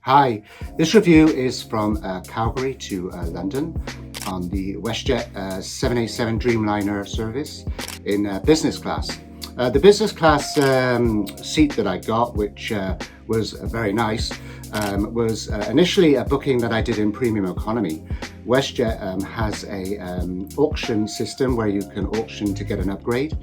Hi, this review is from Calgary to London on the WestJet 787 Dreamliner service in business class. The business class seat that I got, which was very nice, was initially a booking that I did in premium economy. WestJet has a auction system where you can auction to get an upgrade.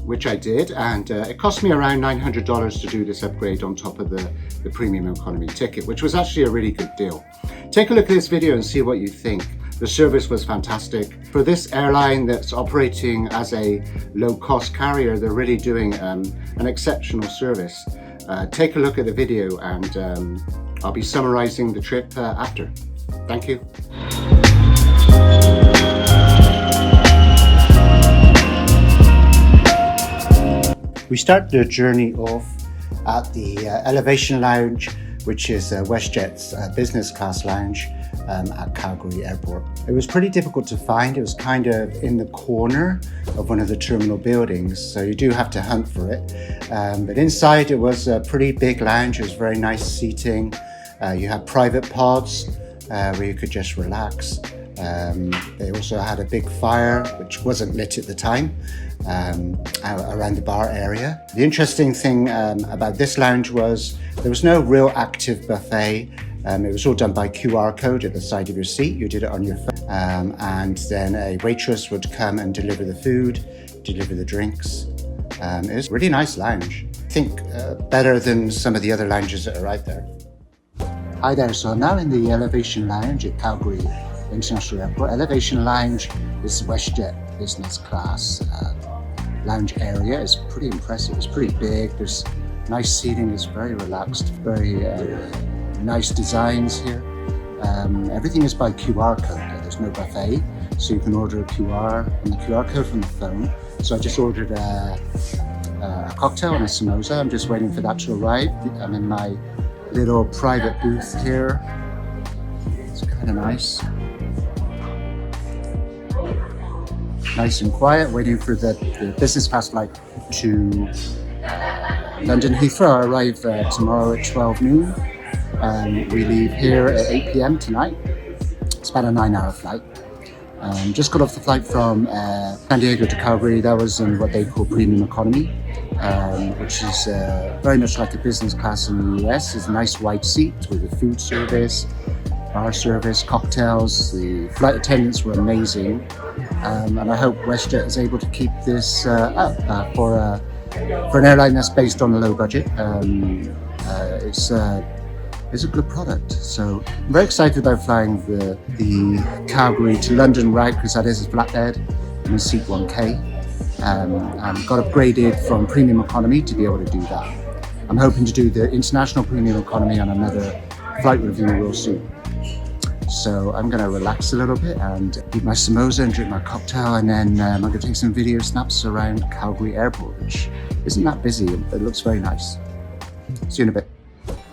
Which I did, and it cost me around $900 to do this upgrade on top of the premium economy ticket, which was actually a really good deal. Take a look at this video and see what you think. The service was fantastic. For this airline that's operating as a low-cost carrier, they're really doing an exceptional service. Take a look at the video and I'll be summarizing the trip after. Thank you. We start the journey off at the Elevation Lounge, which is WestJet's business class lounge at Calgary Airport. It was pretty difficult to find. It was kind of in the corner of one of the terminal buildings, so you do have to hunt for it. But inside it was a pretty big lounge. It was very nice seating. You had private pods where you could just relax. They also had a big fire, which wasn't lit at the time, around the bar area. The interesting thing about this lounge was there was no real active buffet. It was all done by QR code at the side of your seat. You did it on your phone, and then a waitress would come and deliver the food, deliver the drinks. It was a really nice lounge. I think better than some of the other lounges that are out there. Hi there, so I'm now in the Elevation Lounge at Calgary International Airport. Elevation Lounge is WestJet Business Class lounge area. It's pretty impressive. It's pretty big. There's nice seating. It's very relaxed. Very nice designs here. Everything is by QR code. There's no buffet, so you can order a QR code from the phone. So I just ordered a cocktail and a samosa. I'm just waiting for that to arrive. I'm in my little private booth here. It's kind of nice. Nice and quiet, waiting for the business class flight to London Heathrow. I arrive tomorrow at 12 noon. We leave here at 8 p.m. tonight. It's about a 9-hour flight. Just got off the flight from San Diego to Calgary. That was in what they call premium economy, which is very much like a business class in the US. It's a nice wide seat with a food service, bar service, cocktails. The flight attendants were amazing. And I hope WestJet is able to keep this up for an airline that's based on a low budget. It's a good product. So I'm very excited about flying the Calgary to London route, because that is a flatbed in seat 1K. And got upgraded from premium economy to be able to do that. I'm hoping to do the international premium economy on another flight review real soon. So I'm going to relax a little bit and eat my samosa and drink my cocktail, and then I'm going to take some video snaps around Calgary Airport, which isn't that busy, but it looks very nice. See you in a bit.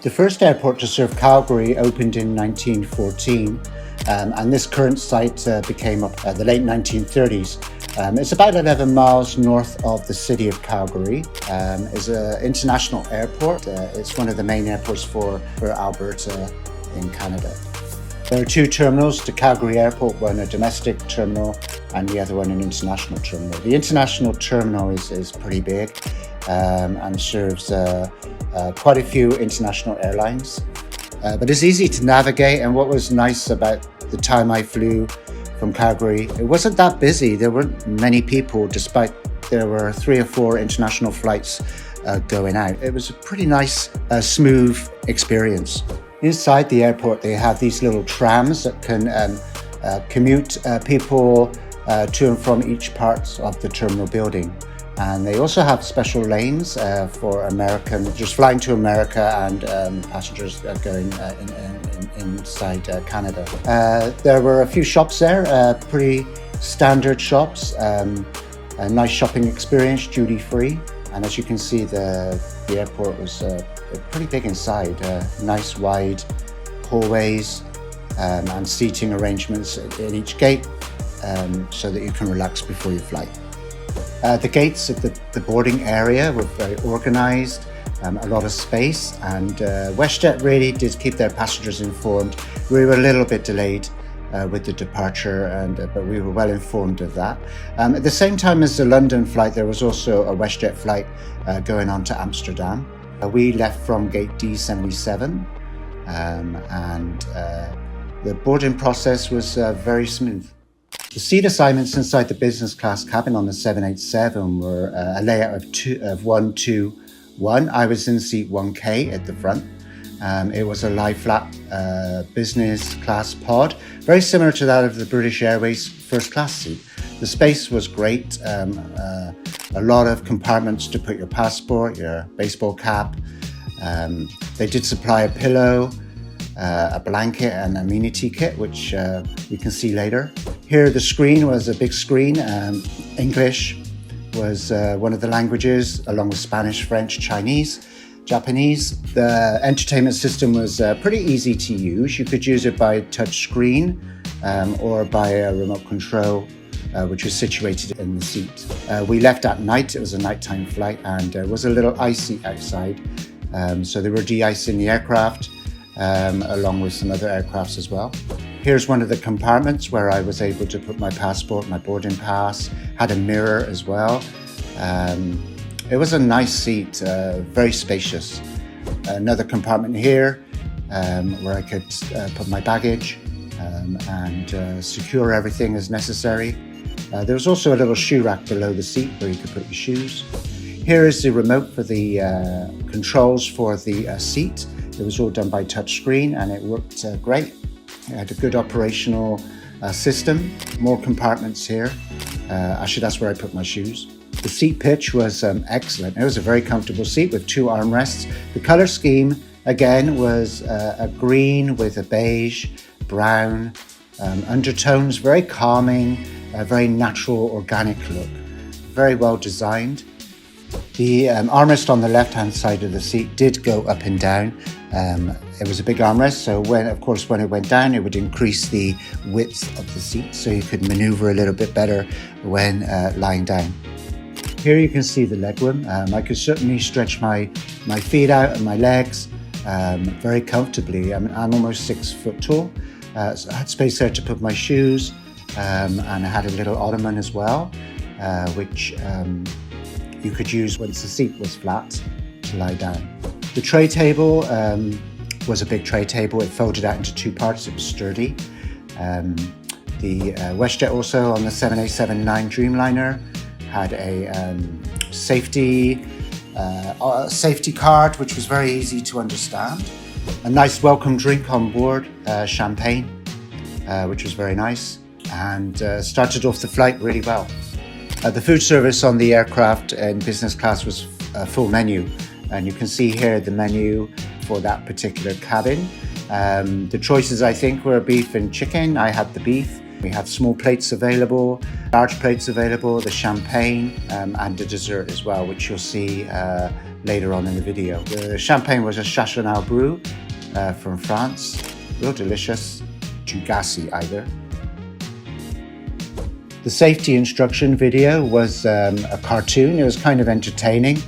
The first airport to serve Calgary opened in 1914, and this current site became up the late 1930s. It's about 11 miles north of the city of Calgary. It's an international airport. It's one of the main airports for Alberta in Canada. There are two terminals to Calgary Airport, one a domestic terminal and the other one an international terminal. The international terminal is pretty big and serves quite a few international airlines. But it's easy to navigate, and what was nice about the time I flew from Calgary, it wasn't that busy. There weren't many people, despite there were 3 or 4 international flights going out. It was a pretty nice, smooth experience. Inside the airport, they have these little trams that can commute people to and from each part of the terminal building. And they also have special lanes for just flying to America and passengers going inside Canada. There were a few shops there, pretty standard shops, a nice shopping experience, duty-free. And as you can see, the airport was pretty big inside, nice wide hallways and seating arrangements in each gate so that you can relax before your flight. The gates of the boarding area were very organized. a lot of space, and WestJet really did keep their passengers informed. We were a little bit delayed with the departure, but we were well informed of that. At the same time as the London flight, there was also a WestJet flight going on to Amsterdam. We left from gate D77, and the boarding process was very smooth. The seat assignments inside the business class cabin on the 787 were a layout of 1, 2, 1. I was in seat 1K at the front. It was a lie flat business class pod, very similar to that of the British Airways first class seat. The space was great, a lot of compartments to put your passport, your baseball cap. They did supply a pillow, a blanket and amenity kit, which we can see later. Here the screen was a big screen. English was one of the languages, along with Spanish, French, Chinese, Japanese. The entertainment system was pretty easy to use. You could use it by touch screen or by a remote control, which was situated in the seat. We left at night. It was a nighttime flight, and it was a little icy outside. So they were de-icing the aircraft, along with some other aircrafts as well. Here's one of the compartments where I was able to put my passport, my boarding pass, had a mirror as well. It was a nice seat, very spacious. Another compartment here where I could put my baggage and secure everything as necessary. There was also a little shoe rack below the seat where you could put your shoes. Here is the remote for the controls for the seat. It was all done by touch screen, and it worked great. It had a good operational system. More compartments here. Actually, that's where I put my shoes. The seat pitch was excellent. It was a very comfortable seat with 2 armrests. The color scheme, again, was a green with a beige, brown undertones, very calming, a very natural, organic look. Very well designed. The armrest on the left-hand side of the seat did go up and down. It was a big armrest, so when it went down, it would increase the width of the seat, so you could maneuver a little bit better when lying down. Here you can see the legroom. I could certainly stretch my feet out and my legs very comfortably. I'm almost 6 foot tall, so I had space there to put my shoes, and I had a little ottoman as well, which you could use once the seat was flat to lie down. The tray table was a big tray table. It folded out into 2 parts. It was sturdy. The WestJet also on the 787-9 Dreamliner had a safety card, which was very easy to understand. A nice welcome drink on board, champagne, which was very nice, and started off the flight really well. The food service on the aircraft in business class was a full menu, and you can see here the menu for that particular cabin. The choices, I think, were beef and chicken. I had the beef. We had small plates available, large plates available, the champagne, and the dessert as well, which you'll see later on in the video. The champagne was a Châteauneuf brew from France, real delicious, too gassy either. The safety instruction video was a cartoon. It was kind of entertaining,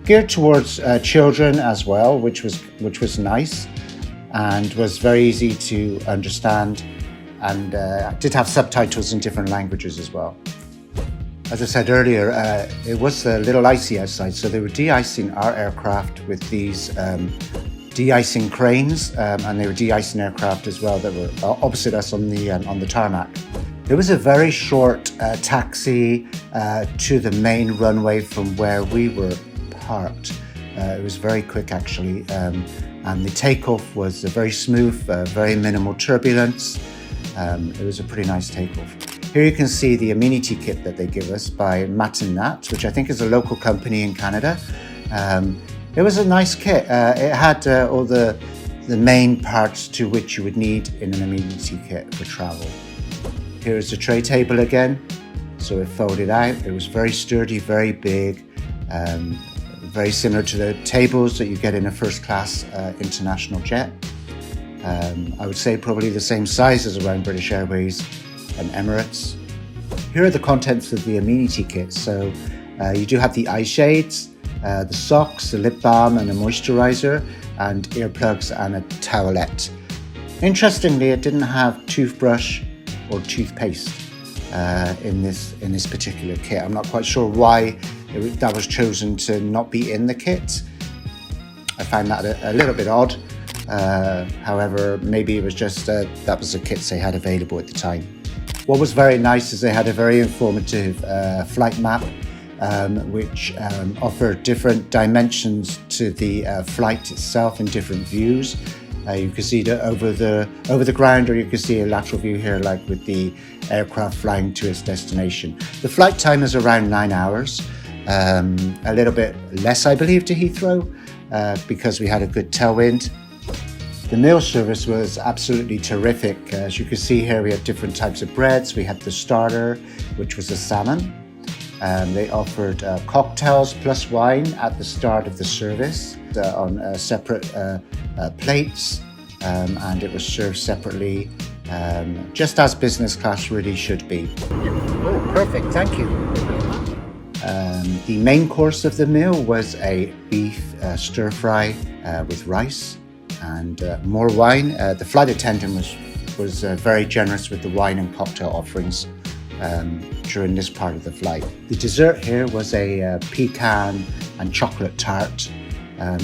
geared towards children as well, which was nice and was very easy to understand. And did have subtitles in different languages as well. As I said earlier, it was a little icy outside, so they were de-icing our aircraft with these de-icing cranes, and they were de-icing aircraft as well that were opposite us on the tarmac. It was a very short taxi to the main runway from where we were parked. It was very quick actually, and the takeoff was very smooth, very minimal turbulence. It was a pretty nice takeoff. Here you can see the amenity kit that they give us by Matt and Nat, which I think is a local company in Canada. It was a nice kit. It had all the main parts to which you would need in an amenity kit for travel. Here is the tray table again. So it folded out. It was very sturdy, very big, very similar to the tables that you get in a first class international jet. I would say probably the same size as around British Airways and Emirates. Here are the contents of the amenity kit. So you do have the eye shades, the socks, the lip balm and a moisturizer, and earplugs and a towelette. Interestingly, it didn't have toothbrush or toothpaste in this particular kit. I'm not quite sure why that was chosen to not be in the kit. I find that a little bit odd. However, maybe it was just that was the kits they had available at the time. What was very nice is they had a very informative flight map, which offered different dimensions to the flight itself in different views. You can see it over the ground, or you can see a lateral view here, like with the aircraft flying to its destination. The flight time is around 9 hours, a little bit less, I believe, to Heathrow, because we had a good tailwind. The meal service was absolutely terrific. As you can see here, we had different types of breads. We had the starter, which was a salmon. They offered cocktails plus wine at the start of the service on separate plates, and it was served separately, just as business class really should be. Oh, perfect, thank you. The main course of the meal was a beef stir fry with rice and more wine. The flight attendant was very generous with the wine and cocktail offerings during this part of the flight. The dessert here was a pecan and chocolate tart.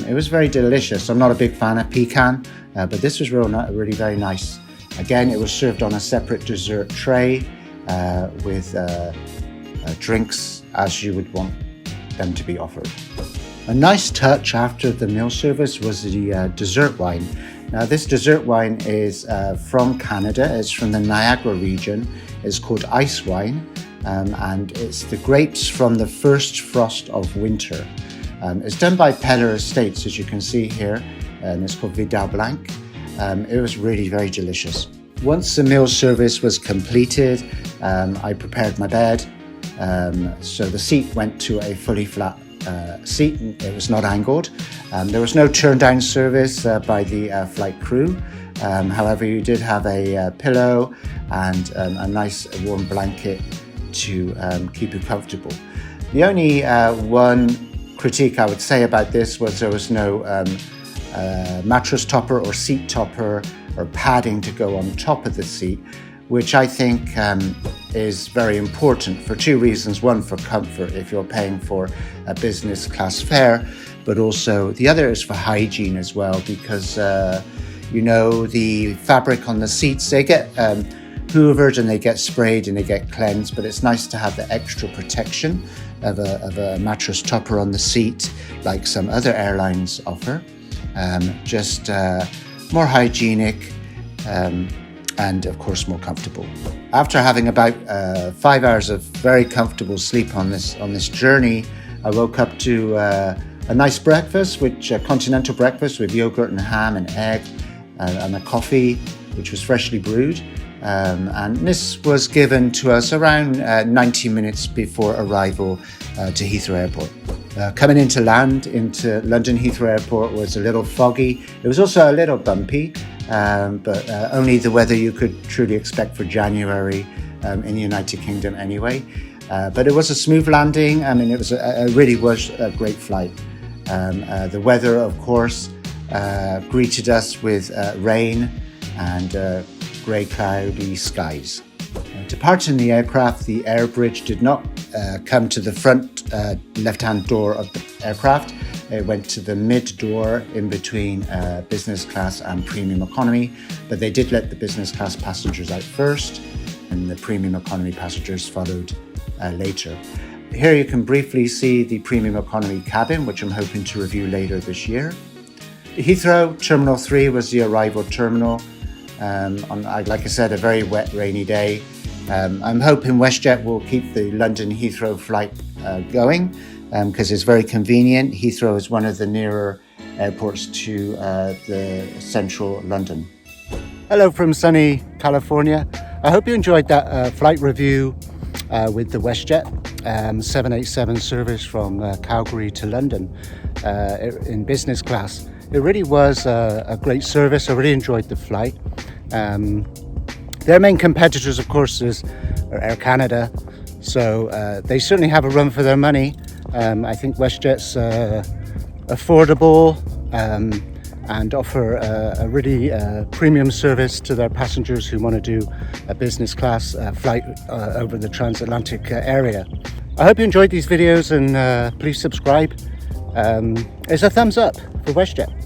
It was very delicious. I'm not a big fan of pecan, but this was really very nice. Again, it was served on a separate dessert tray with drinks as you would want them to be offered. A nice touch after the meal service was the dessert wine. Now, this dessert wine is from Canada. It's from the Niagara region. It's called ice wine, and it's the grapes from the first frost of winter. It's done by Peller Estates, as you can see here, and it's called Vidal Blanc. It was really very delicious. Once the meal service was completed, I prepared my bed. So the seat went to a fully flat seat. It was not angled. There was no turn down service by the flight crew. However, you did have a pillow and a nice warm blanket to keep you comfortable. The only one critique I would say about this was there was no mattress topper or seat topper or padding to go on top of the seat, which I think is very important for two reasons. One, for comfort if you're paying for a business class fare, but also the other is for hygiene as well, because the fabric on the seats, they get hoovered and they get sprayed and they get cleansed, but it's nice to have the extra protection of a mattress topper on the seat like some other airlines offer. Just more hygienic, and of course more comfortable. After having about 5 hours of very comfortable sleep on this journey, I woke up to a nice breakfast, a continental breakfast with yogurt and ham and egg, and a coffee which was freshly brewed. And this was given to us around 90 minutes before arrival to Heathrow Airport. Coming into London Heathrow Airport was a little foggy. It was also a little bumpy, but only the weather you could truly expect for January in the United Kingdom anyway. But it was a smooth landing. I mean, it really was a great flight. The weather, of course, greeted us with rain and grey cloudy skies. Departing the aircraft, the air bridge did not come to the front left-hand door of the aircraft. It went to the mid door in between business class and premium economy, but they did let the business class passengers out first, and the premium economy passengers followed later. Here you can briefly see the premium economy cabin, which I'm hoping to review later this year. Heathrow Terminal 3 was the arrival terminal. Like I said, a very wet, rainy day. I'm hoping WestJet will keep the London Heathrow flight going because it's very convenient. Heathrow is one of the nearer airports to the central London. Hello from sunny California. I hope you enjoyed that flight review with the WestJet 787 service from Calgary to London in business class. It really was a great service. I really enjoyed the flight. Their main competitors, of course, are Air Canada. So they certainly have a run for their money. I think WestJet's affordable and offer a really premium service to their passengers who want to do a business class flight over the transatlantic area. I hope you enjoyed these videos, and please subscribe. It's a thumbs up for WestJet.